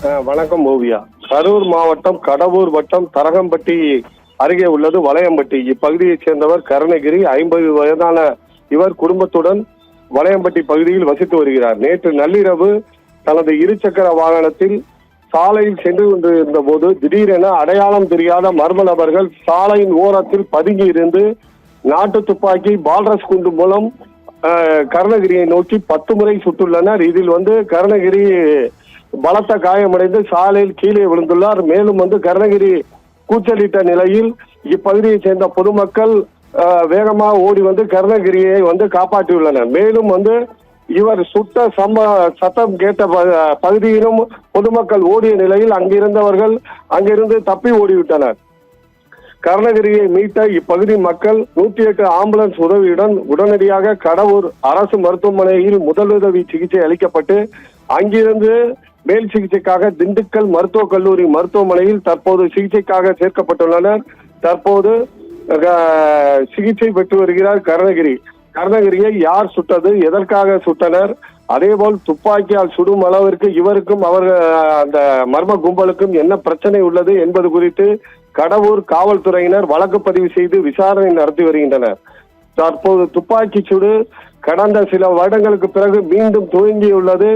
வணக்கம் ஓவியா. கரூர் மாவட்டம் கடவூர் வட்டம் தரகம்பட்டி அருகே உள்ளது வளையம்பட்டி. இப்பகுதியைச் சேர்ந்தவர் கருணகிரி. 50 வயதான இவர் குடும்பத்துடன் வளையம்பட்டி பகுதியில் வசித்து வருகிறார். நேற்று நள்ளிரவு தனது இருசக்கர வாகனத்தில் சாலையில் சென்று கொண்டிருந்த போது திடீரென அடையாளம் தெரியாத மர்ம நபர்கள் சாலையின் ஓரத்தில் பதுங்கி இருந்து நாட்டு துப்பாக்கி பால்ரஸ் குண்டு மூலம் கருணகிரியை நோக்கி 10 முறை சுட்டுள்ளனர். இதில் கருணகிரி பலத்த காயமடைந்து சாலையில் கீழே விழுந்துள்ளார். மேலும் கருணகிரி கூச்சலிட்ட நிலையில் இப்பகுதியைச் சேர்ந்த பொதுமக்கள் வேகமாக ஓடி கருணகிரியை காப்பாற்றியுள்ளனர். மேலும் இவர் சுட்ட சத்தம் கேட்ட பகுதியிலும் பொதுமக்கள் ஓடிய நிலையில் அங்கிருந்து தப்பி ஓடிவிட்டனர். கருணகிரியை மீட்ட இப்பகுதி மக்கள் 108 ஆம்புலன்ஸ் உதவியுடன் உடனடியாக கடவூர் அரசு மருத்துவமனையில் முதலுதவி சிகிச்சை அளிக்கப்பட்டு அங்கிருந்து மேல் சிகிச்சைக்காக திண்டுக்கல் மருத்துவக் கல்லூரி மருத்துவமனையில் தற்போது சிகிச்சைக்காக சேர்க்கப்பட்டுள்ளனர். தற்போது சிகிச்சை பெற்று வருகிறார் கருணகிரியை யார் சுட்டது, எதற்காக சுட்டனர், அதேபோல் துப்பாக்கியால் சுடும் அளவிற்கு இவருக்கும் அந்த மர்ம கும்பலுக்கும் என்ன பிரச்சனை உள்ளது என்பது குறித்து கடவூர் காவல்துறையினர் வழக்கு பதிவு செய்து விசாரணை நடத்தி வருகின்றனர். தற்போது துப்பாக்கி சூடு கடந்த சில வருடங்களுக்கு பிறகு மீண்டும் துவங்கியுள்ளது.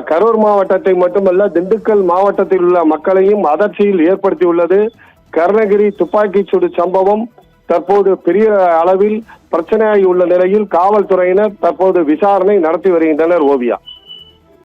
கரூர் மாவட்டத்தை மட்டுமல்ல, திண்டுக்கல் மாவட்டத்தில் உள்ள மக்களையும் அதிர்ச்சியில் ஏற்படுத்தியுள்ளது. கருணகிரி துப்பாக்கி சூடு சம்பவம் தற்போது பெரிய அளவில் பிரச்சனையாகி உள்ள நிலையில் காவல்துறையினர் தற்போது விசாரணை நடத்தி வருகின்றனர். ஓவியா.